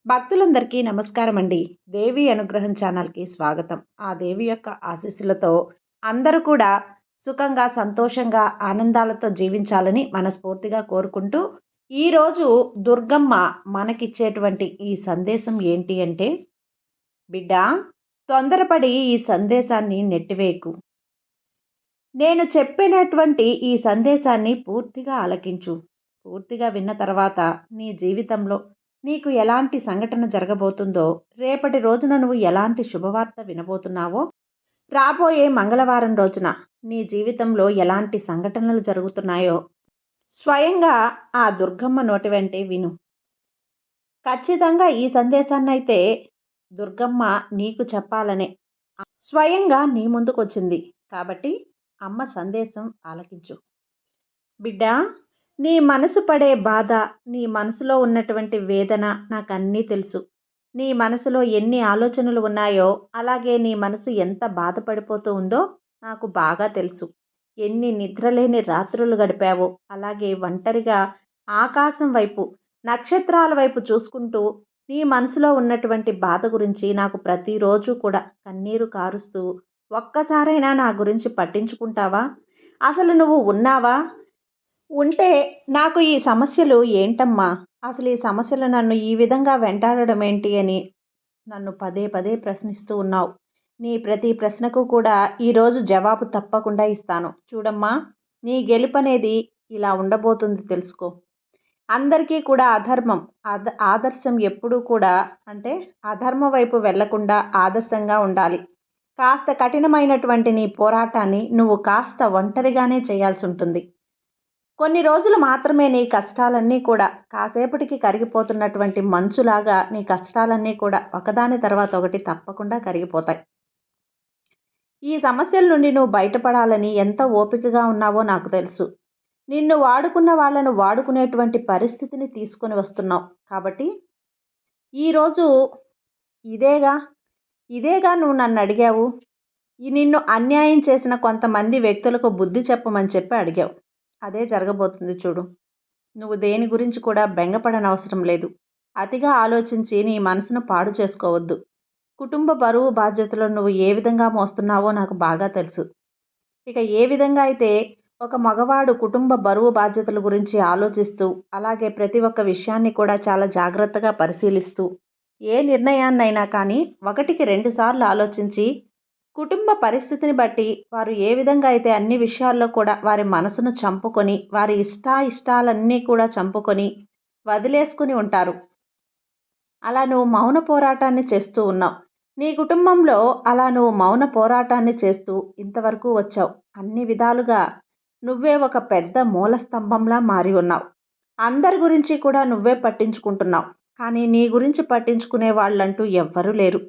భక్తులందరికీ నమస్కారం అండి. దేవి అనుగ్రహం ఛానల్‌కి స్వాగతం. ఆ దేవి యొక్క ఆశీస్సులతో అందరూ కూడా సుఖంగా, సంతోషంగా, ఆనందాలతో జీవించాలని మనస్ఫూర్తిగా కోరుకుంటూ, ఈరోజు దుర్గమ్మ మనకిచ్చేటువంటి ఈ సందేశం ఏంటి అంటే, బిడ్డా, తొందరపడి ఈ సందేశాన్ని నెట్టివేయకు. నేను చెప్పినటువంటి ఈ సందేశాన్ని పూర్తిగా ఆలకించు. పూర్తిగా విన్న తర్వాత నీ జీవితంలో నీకు ఎలాంటి సంఘటన జరగబోతుందో, రేపటి రోజున నువ్వు ఎలాంటి శుభవార్త వినబోతున్నావో, రాబోయే మంగళవారం రోజున నీ జీవితంలో ఎలాంటి సంఘటనలు జరుగుతున్నాయో స్వయంగా ఆ దుర్గమ్మ నోటి వెంటే విను. ఖచ్చితంగా ఈ సందేశాన్నైతే దుర్గమ్మ నీకు చెప్పాలనే స్వయంగా నీ ముందుకొచ్చింది. కాబట్టి అమ్మ సందేశం ఆలకించు. బిడ్డా, నీ మనసు పడే బాధ, నీ మనసులో ఉన్నటువంటి వేదన నాకన్నీ తెలుసు. నీ మనసులో ఎన్ని ఆలోచనలు ఉన్నాయో, అలాగే నీ మనసు ఎంత బాధపడిపోతూ ఉందో నాకు బాగా తెలుసు. ఎన్ని నిద్రలేని రాత్రులు గడిపావో, అలాగే ఒంటరిగా ఆకాశం వైపు, నక్షత్రాల వైపు చూసుకుంటూ నీ మనసులో ఉన్నటువంటి బాధ గురించి నాకు ప్రతిరోజు కూడా కన్నీరు కారుస్తూ, ఒక్కసారైనా నా గురించి పట్టించుకుంటావా? అసలు నువ్వు ఉన్నావా? ఉంటే నాకు ఈ సమస్యలు ఏంటమ్మా? అసలు ఈ సమస్యలు నన్ను ఈ విధంగా వెంటాడడం ఏంటి అని నన్ను పదే పదే ప్రశ్నిస్తూ ఉన్నావు. నీ ప్రతి ప్రశ్నకు కూడా ఈరోజు జవాబు తప్పకుండా ఇస్తాను. చూడమ్మా, నీ గెలుపనేది ఇలా ఉండబోతుంది తెలుసుకో. అందరికీ కూడా అధర్మం, ఆదర్శం ఎప్పుడూ కూడా అంటే అధర్మ వైపు వెళ్లకుండా ఆదర్శంగా ఉండాలి. కాస్త కఠినమైనటువంటి నీ పోరాటాన్ని నువ్వు కాస్త ఒంటరిగానే చేయాల్సి ఉంటుంది. కొన్ని రోజులు మాత్రమే నీ కష్టాలన్నీ కూడా కాసేపటికి కరిగిపోతున్నటువంటి మంచులాగా నీ కష్టాలన్నీ కూడా ఒకదాని తర్వాత ఒకటి తప్పకుండా కరిగిపోతాయి. ఈ సమస్యల నుండి నువ్వు బయటపడాలని ఎంత ఓపికగా ఉన్నావో నాకు తెలుసు. నిన్ను వాడుకున్న వాళ్ళను వాడుకునేటువంటి పరిస్థితిని తీసుకొని వస్తున్నావు. కాబట్టి ఈరోజు ఇదేగా ఇదేగా నువ్వు నన్ను అడిగావు. నిన్ను అన్యాయం చేసిన కొంతమంది వ్యక్తులకు బుద్ధి చెప్పమని చెప్పి అడిగావు. అదే జరగబోతుంది చూడు. నువ్వు దేని గురించి కూడా బెంగపడనవసరం లేదు. అతిగా ఆలోచించి నీ మనసును పాడు చేసుకోవద్దు. కుటుంబ బరువు బాధ్యతలను నువ్వు ఏ విధంగా మోస్తున్నావో నాకు బాగా తెలుసు. ఇక ఏ విధంగా అయితే ఒక మగవాడు కుటుంబ బరువు బాధ్యతల గురించి ఆలోచిస్తూ, అలాగే ప్రతి ఒక్క విషయాన్ని కూడా చాలా జాగ్రత్తగా పరిశీలిస్తూ, ఏ నిర్ణయాన్నైనా కానీ ఒకటికి 2 సార్లు ఆలోచించి, కుటుంబ పరిస్థితిని బట్టి వారు ఏ విధంగా అయితే అన్ని విషయాల్లో కూడా వారి మనసును చంపుకొని, వారి ఇష్టాలన్నీ కూడా చంపుకొని వదిలేసుకుని ఉంటారు. అలా నువ్వు మౌన పోరాటాన్ని చేస్తూ ఉన్నావు. నీ కుటుంబంలో అలా నువ్వు మౌన పోరాటాన్ని చేస్తూ ఇంతవరకు వచ్చావు. అన్ని విధాలుగా నువ్వే ఒక పెద్ద మూల స్తంభంలా మారి ఉన్నావు. అందరి గురించి కూడా నువ్వే పట్టించుకుంటున్నావు. కానీ నీ గురించి పట్టించుకునే వాళ్ళంటూ ఎవ్వరూ లేరు.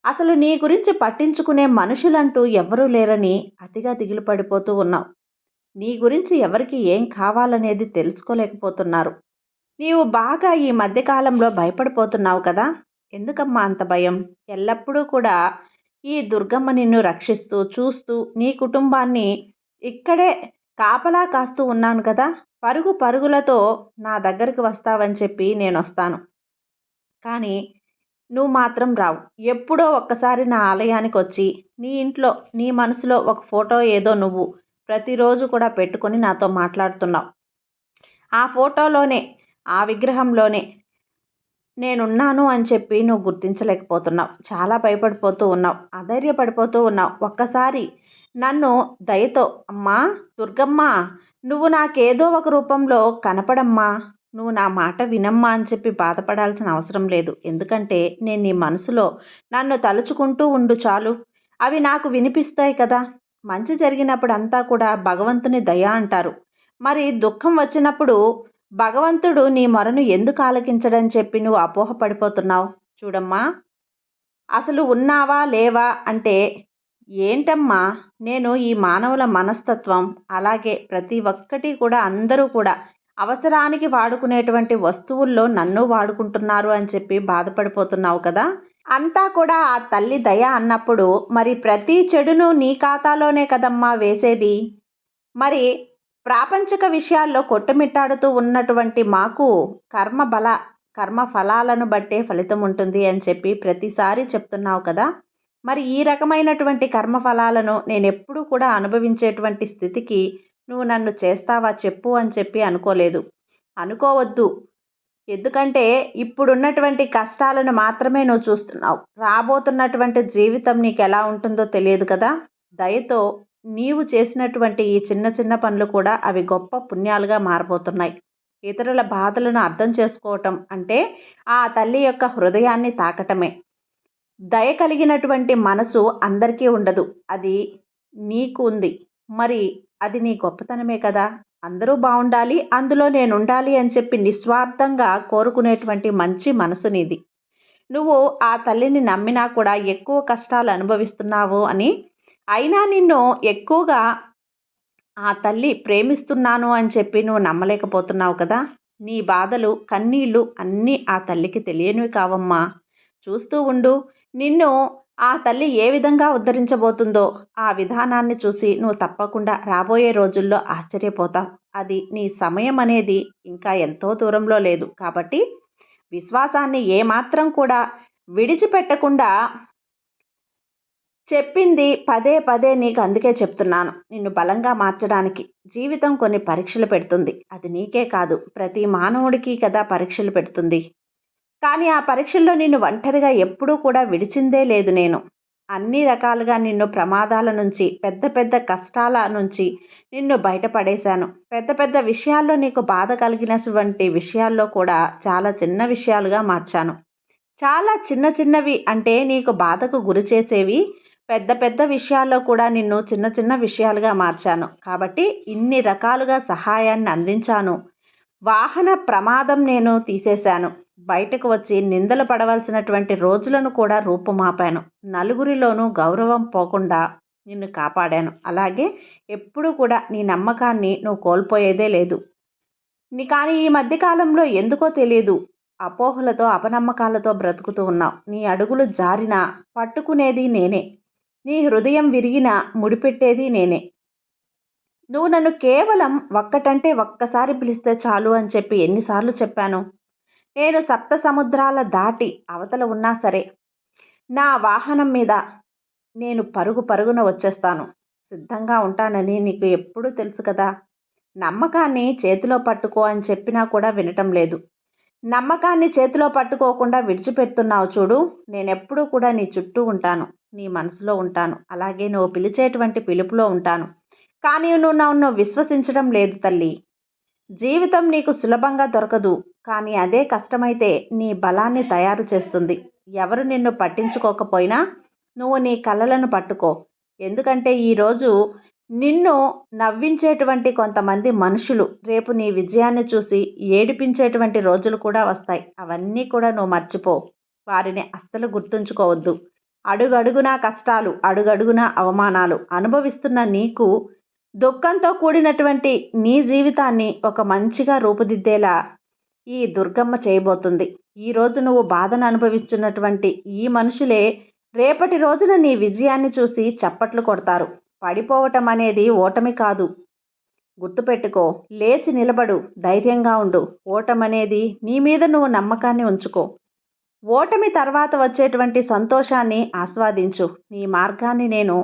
అసలు నీ గురించి పట్టించుకునే మనుషులంటూ ఎవ్వరూ లేరని అతిగా దిగులు పడిపోతూ ఉన్నావు. నీ గురించి ఎవరికి ఏం కావాలనేది తెలుసుకోలేకపోతున్నారు. నీవు బాగా ఈ మధ్యకాలంలో భయపడిపోతున్నావు కదా? ఎందుకమ్మా అంత భయం? ఎల్లప్పుడూ కూడా ఈ దుర్గమ్మ నిన్ను రక్షిస్తూ, చూస్తూ, నీ కుటుంబాన్ని ఇక్కడే కాపలా కాస్తూ ఉన్నాను కదా. పరుగు పరుగులతో నా దగ్గరికి వస్తావని చెప్పి నేను వస్తాను. కానీ నువ్వు మాత్రం రావు. ఎప్పుడో ఒక్కసారి నా ఆలయానికి వచ్చి నీ ఇంట్లో నీ మనసులో ఒక ఫోటో ఏదో నువ్వు ప్రతిరోజు కూడా పెట్టుకొని నాతో మాట్లాడుతున్నావు. ఆ ఫోటోలోనే, ఆ విగ్రహంలోనే నేనున్నాను అని చెప్పి నువ్వు గుర్తించలేకపోతున్నావు. చాలా భయపడిపోతూ ఉన్నావు, అధైర్యపడిపోతూ ఉన్నావు. ఒక్కసారి నన్ను దయతో, అమ్మా దుర్గమ్మ, నువ్వు నాకేదో ఒక రూపంలో కనపడమ్మా, నువ్వు నా మాట వినమ్మా అని చెప్పి బాధపడాల్సిన అవసరం లేదు. ఎందుకంటే నేను నీ మనసులో నన్ను తలుచుకుంటూ ఉండు చాలు. అవి నాకు వినిపిస్తాయి కదా. మంచి జరిగినప్పుడు అంతా కూడా భగవంతుని దయ అంటారు. మరి దుఃఖం వచ్చినప్పుడు భగవంతుడు నీ మొరను ఎందుకు ఆలకించడని చెప్పి నువ్వు అపోహపడిపోతున్నావు? చూడమ్మా, అసలు ఉన్నావా లేవా అంటే ఏంటమ్మా, నేను ఈ మానవుల మనస్తత్వం, అలాగే ప్రతి ఒక్కటి కూడా అందరూ కూడా అవసరానికి వాడుకునేటువంటి వస్తువుల్లో నన్ను వాడుకుంటున్నారు అని చెప్పి బాధపడిపోతున్నావు కదా. అంతా కూడా ఆ తల్లి దయ అన్నప్పుడు మరి ప్రతి చెడును నీ ఖాతాలోనే కదమ్మా వేసేది. మరి ప్రాపంచిక విషయాల్లో కొట్టుమిట్టాడుతూ ఉన్నటువంటి మాకు కర్మ బల కర్మ ఫలాలను బట్టే ఫలితం ఉంటుంది అని చెప్పి ప్రతిసారి చెప్తున్నావు కదా! మరి ఈ రకమైనటువంటి కర్మ ఫలాలను నేనెప్పుడూ కూడా అనుభవించేటువంటి స్థితికి నువ్వు నన్ను చేస్తావా చెప్పు అని చెప్పి అనుకోలేదు. అనుకోవద్దు. ఎందుకంటే ఇప్పుడున్నటువంటి కష్టాలను మాత్రమే నువ్వు చూస్తున్నావు. రాబోతున్నటువంటి జీవితం నీకెలా ఉంటుందో తెలియదు కదా! దయతో నీవు చేసినటువంటి ఈ చిన్న చిన్న పనులు కూడా అవి గొప్ప పుణ్యాలుగా మారబోతున్నాయి. ఇతరుల బాధలను అర్థం చేసుకోవటం అంటే ఆ తల్లి యొక్క హృదయాన్ని తాకటమే. దయ కలిగినటువంటి మనసు అందరికీ ఉండదు. అది నీకు ఉంది. మరి అది నీ గొప్పతనమే కదా! అందరూ బావుండాలి, అందులో నేనుండాలి అని చెప్పి నిస్వార్థంగా కోరుకునేటువంటి మంచి మనసు నీది. నువ్వు ఆ తల్లిని నమ్మినా కూడా ఎక్కువ కష్టాలు అనుభవిస్తున్నావు అని, అయినా నిన్ను ఎక్కువగా ఆ తల్లి ప్రేమిస్తున్నాను అని చెప్పి నువ్వు నమ్మలేకపోతున్నావు కదా! నీ బాధలు, కన్నీళ్ళు అన్నీ ఆ తల్లికి తెలియనివి కావమ్మా. చూస్తూ ఉండు. నిన్ను ఆ తల్లి ఏ విధంగా ఉద్ధరించబోతుందో ఆ విధానాన్ని చూసి నువ్వు తప్పకుండా రాబోయే రోజుల్లో ఆశ్చర్యపోతావు. అది నీ సమయం అనేది ఇంకా ఎంతో దూరంలో లేదు. కాబట్టి విశ్వాసాన్ని ఏమాత్రం కూడా విడిచిపెట్టకుండా చెప్పింది పదే పదే నీకు అందుకే చెప్తున్నాను. నిన్ను బలంగా మార్చడానికి. జీవితం కొన్ని పరీక్షలు పెడుతుంది. అది నీకే కాదు, ప్రతి మానవుడికి కదా పరీక్షలు పెడుతుంది. కానీ ఆ పరీక్షల్లో నిన్ను ఒంటరిగా ఎప్పుడూ కూడా విడిచిందే లేదు నేను. అన్ని రకాలుగా నిన్ను ప్రమాదాల నుంచి, పెద్ద పెద్ద కష్టాల నుంచి నిన్ను బయటపడేశాను. పెద్ద పెద్ద విషయాల్లో నీకు బాధ కలిగినటువంటి విషయాల్లో కూడా చాలా చిన్న విషయాలుగా మార్చాను. చాలా చిన్న చిన్నవి అంటే నీకు బాధకు గురి చేసేవి, పెద్ద పెద్ద విషయాల్లో కూడా నిన్ను చిన్న చిన్న విషయాలుగా మార్చాను. కాబట్టి ఇన్ని రకాలుగా సహాయాన్ని అందించాను. వాహన ప్రమాదం నేను తీసేశాను. బయటకు వచ్చి నిందలు పడవలసినటువంటి రోజులను కూడా రూపుమాపాను. నలుగురిలోనూ గౌరవం పోకుండా నిన్ను కాపాడాను. అలాగే ఎప్పుడూ కూడా నీ నమ్మకాన్ని నువ్వు కోల్పోయేదే లేదు. కానీ ఈ మధ్యకాలంలో ఎందుకో తెలియదు, అపోహలతో అపనమ్మకాలతో బ్రతుకుతూ ఉన్నావు. నీ అడుగులు జారినా పట్టుకునేది నేనే. నీ హృదయం విరిగినా ముడిపెట్టేది నేనే. నువ్వు నన్ను కేవలం ఒక్కటంటే ఒక్కసారి పిలిస్తే చాలు అని చెప్పి ఎన్నిసార్లు చెప్పాను. నేను సప్త సముద్రాల దాటి అవతల ఉన్నా సరే నా వాహనం మీద నేను పరుగు పరుగున వచ్చేస్తాను. సిద్ధంగా ఉంటానని నీకు ఎప్పుడూ తెలుసు కదా! నమ్మకాన్ని చేతిలో పట్టుకో అని చెప్పినా కూడా వినటం లేదు. నమ్మకాన్ని చేతిలో పట్టుకోకుండా విడిచిపెడుతున్నావు చూడు. నేనెప్పుడూ కూడా నీ చుట్టూ ఉంటాను. నీ మనసులో ఉంటాను. అలాగే నువ్వు పిలిచేటువంటి పిలుపులో ఉంటాను. కానీ నువ్వు నన్ను విశ్వసించడం లేదు తల్లి. జీవితం నీకు సులభంగా దొరకదు. కానీ అదే కష్టమైతే నీ బలాన్ని తయారు చేస్తుంది. ఎవరు నిన్ను పట్టించుకోకపోయినా నువ్వు నీ కలలను పట్టుకో. ఎందుకంటే ఈరోజు నిన్ను నవ్వించేటువంటి కొంతమంది మనుషులు రేపు నీ విజయాన్ని చూసి ఏడిపించేటువంటి రోజులు కూడా వస్తాయి. అవన్నీ కూడా నువ్వు మర్చిపో. వారిని అస్సలు గుర్తుంచుకోవద్దు. అడుగడుగునా కష్టాలు, అడుగడుగునా అవమానాలు అనుభవిస్తున్న నీకు దుఃఖంతో కూడినటువంటి నీ జీవితాన్ని ఒక మంచిగా రూపుదిద్దేలా ఈ దుర్గమ్మ చేయబోతుంది. ఈరోజు నువ్వు బాధను అనుభవిస్తున్నటువంటి ఈ మనుషులే రేపటి రోజున నీ విజయాన్ని చూసి చప్పట్లు కొడతారు. పడిపోవటం అనేది ఓటమి కాదు. గుర్తుపెట్టుకో. లేచి నిలబడు. ధైర్యంగా ఉండు. ఓటమనేది నీ మీద నువ్వు నమ్మకాన్ని ఉంచుకో. ఓటమి తర్వాత వచ్చేటువంటి సంతోషాన్ని ఆస్వాదించు. నీ మార్గాన్ని నేను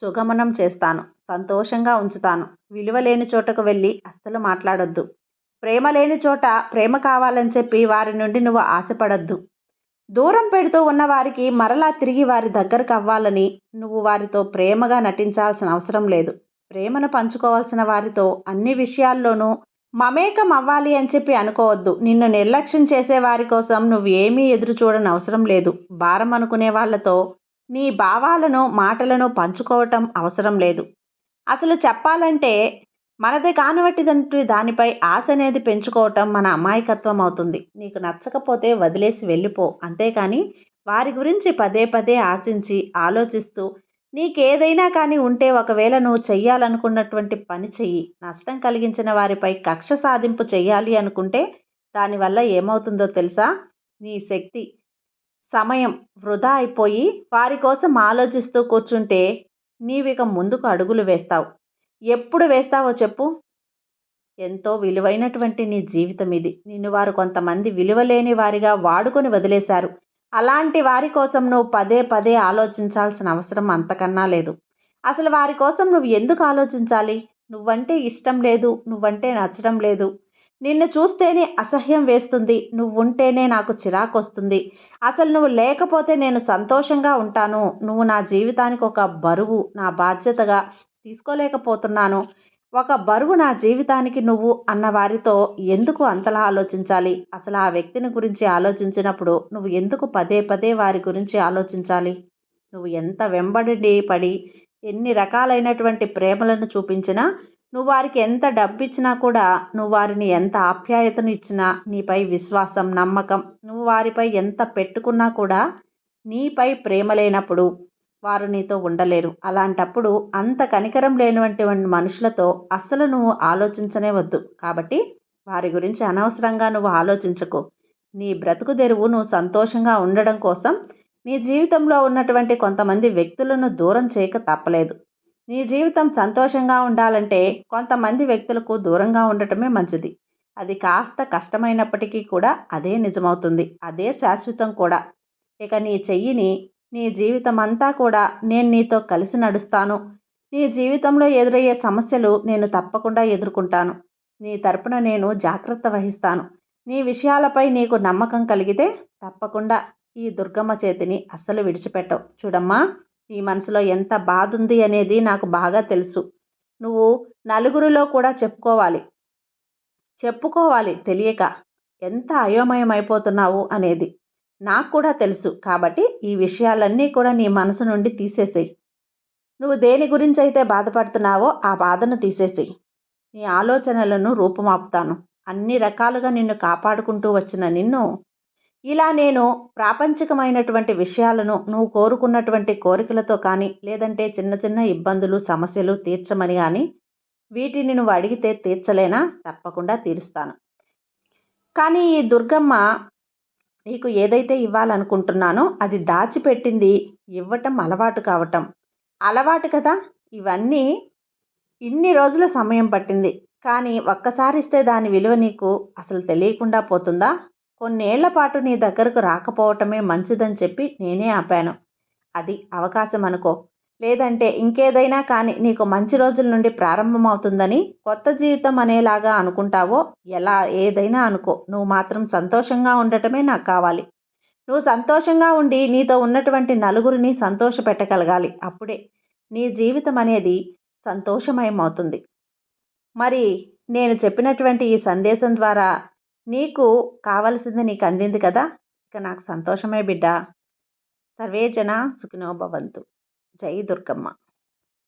సుగమనం చేస్తాను. సంతోషంగా ఉంచుతాను. విలువ లేని చోటకు వెళ్ళి అస్సలు మాట్లాడొద్దు. ప్రేమ లేని చోట ప్రేమ కావాలని చెప్పి వారి నుండి నువ్వు ఆశపడద్దు. దూరం పెడుతూ ఉన్న వారికి మరలా తిరిగి వారి దగ్గరకు అవ్వాలని నువ్వు వారితో ప్రేమగా నటించాల్సిన అవసరం లేదు. ప్రేమను పంచుకోవాల్సిన వారితో అన్ని విషయాల్లోనూ మమేకం అవ్వాలి అని చెప్పి అనుకోవద్దు. నిన్ను నిర్లక్ష్యం చేసే వారి కోసం నువ్వు ఏమీ ఎదురు చూడని అవసరం లేదు. భారం అనుకునే వాళ్లతో నీ భావాలను, మాటలను పంచుకోవటం అవసరం లేదు. అసలు చెప్పాలంటే మనదే కానివట్టిదంటే దానిపై ఆశ అనేది పెంచుకోవటం మన అమాయకత్వం అవుతుంది. నీకు నచ్చకపోతే వదిలేసి వెళ్ళిపో. అంతేకాని వారి గురించి పదే పదే ఆశించి ఆలోచిస్తూ నీకేదైనా కానీ ఉంటే ఒకవేళ నువ్వు చెయ్యాలనుకున్నటువంటి పని చెయ్యి. నష్టం కలిగించిన వారిపై కక్ష సాధింపు చెయ్యాలి అనుకుంటే దానివల్ల ఏమవుతుందో తెలుసా? నీ శక్తి, సమయం వృధా అయిపోయి వారి కోసం ఆలోచిస్తూ కూర్చుంటే నీవిక ముందుకు అడుగులు వేస్తావు. ఎప్పుడు వేస్తావో చెప్పు? ఎంతో విలువైనటువంటి నీ జీవితం ఇది. నిన్ను వారు కొంతమంది విలువలేని వారిగా వాడుకొని వదిలేశారు. అలాంటి వారి కోసం నువ్వు పదే పదే ఆలోచించాల్సిన అవసరం అంతకన్నా లేదు. అసలు వారి కోసం నువ్వు ఎందుకు ఆలోచించాలి? నువ్వంటే ఇష్టం లేదు, నువ్వంటే నచ్చడం లేదు. నిన్ను చూస్తేనే అసహ్యం వేస్తుంది, నువ్వుంటేనే నాకు చిరాకొస్తుంది. అసలు నువ్వు లేకపోతే నేను సంతోషంగా ఉంటాను. నువ్వు నా జీవితానికి ఒక బరువు, నా బాధ్యతగా తీసుకోలేకపోతున్నాను. ఒక బరువు నా జీవితానికి నువ్వు అన్న వారితో ఎందుకు అంతలా ఆలోచించాలి? అసలు ఆ వ్యక్తిని గురించి ఆలోచించినప్పుడు నువ్వు ఎందుకు పదే పదే వారి గురించి ఆలోచించాలి? నువ్వు ఎంత వెంబడి పడి ఎన్ని రకాలైనటువంటి ప్రేమలను చూపించినా, నువ్వు వారికి ఎంత డబ్బిచ్చినా కూడా, నువ్వు వారిని ఎంత ఆప్యాయతను ఇచ్చినా, నీపై విశ్వాసం, నమ్మకం నువ్వు వారిపై ఎంత పెట్టుకున్నా కూడా, నీపై ప్రేమ లేనప్పుడు వారు నీతో ఉండలేరు. అలాంటప్పుడు అంత కనికరం లేనటువంటి మనుషులతో అస్సలు నువ్వు ఆలోచించనే వద్దు. కాబట్టి వారి గురించి అనవసరంగా నువ్వు ఆలోచించకు. నీ బ్రతుకు తెరువు నువ్వు సంతోషంగా ఉండడం కోసం నీ జీవితంలో ఉన్నటువంటి కొంతమంది వ్యక్తులను దూరం చేయక తప్పలేదు. నీ జీవితం సంతోషంగా ఉండాలంటే కొంతమంది వ్యక్తులకు దూరంగా ఉండటమే మంచిది. అది కాస్త కష్టమైనప్పటికీ కూడా అదే నిజమవుతుంది. అదే శాశ్వతం కూడా. ఇక నీ చెయ్యిని నీ జీవితం అంతా కూడా నేను నీతో కలిసి నడుస్తాను. నీ జీవితంలో ఎదురయ్యే సమస్యలు నేను తప్పకుండా ఎదుర్కొంటాను. నీ తరపున నేను జాగ్రత్త వహిస్తాను. నీ విషయాలపై నీకు నమ్మకం కలిగితే తప్పకుండా ఈ దుర్గమ్మ చేతిని అస్సలు విడిచిపెట్టవు. చూడమ్మా, నీ మనసులో ఎంత బాధ ఉంది అనేది నాకు బాగా తెలుసు. నువ్వు నలుగురిలో కూడా చెప్పుకోవాలి తెలియక ఎంత అయోమయం అయిపోతున్నావు అనేది నాకు కూడా తెలుసు. కాబట్టి ఈ విషయాలన్నీ కూడా నీ మనసు నుండి తీసేసేయి. నువ్వు దేని గురించి అయితే బాధపడుతున్నావో ఆ బాధను తీసేసేయి. నీ ఆలోచనలను రూపుమాపుతాను. అన్ని రకాలుగా నిన్ను కాపాడుకుంటూ వచ్చిన నిన్ను ఇలా నేను ప్రాపంచికమైనటువంటి విషయాలను నువ్వు కోరుకున్నటువంటి కోరికలతో కానీ, లేదంటే చిన్న చిన్న ఇబ్బందులు, సమస్యలు తీర్చమని కానీ, వీటిని నువ్వు అడిగితే తీర్చలేనా? తప్పకుండా తీరుస్తాను. కానీ ఈ దుర్గమ్మ నీకు ఏదైతే ఇవ్వాలనుకుంటున్నానో అది దాచిపెట్టింది ఇవ్వటం అలవాటు కావటం. అలవాటు కదా! ఇవన్నీ ఇన్ని రోజుల సమయం పట్టింది. కానీ ఒక్కసారి ఇస్తే దాని విలువ నీకు అసలు తెలియకుండా పోతుందా? కొన్నేళ్ల పాటు నీ దగ్గరకు రాకపోవటమే మంచిదని చెప్పి నేనే ఆపాను. అది అవకాశం అనుకో. లేదంటే ఇంకేదైనా కానీ నీకు మంచి రోజుల నుండి ప్రారంభమవుతుందని, కొత్త జీవితం అనేలాగా అనుకుంటావో, ఎలా ఏదైనా అనుకో. నువ్వు మాత్రం సంతోషంగా ఉండటమే నాకు కావాలి. నువ్వు సంతోషంగా ఉండి నీతో ఉన్నటువంటి నలుగురిని సంతోషపెట్టగలగాలి. అప్పుడే నీ జీవితం అనేది సంతోషమయమవుతుంది. మరి నేను చెప్పినటువంటి ఈ సందేశం ద్వారా నీకు కావలసింది నీకు అందింది కదా! ఇక నాకు సంతోషమే బిడ్డ. సర్వే జన సుఖినో భవంతు. జై దుర్గమ్మ.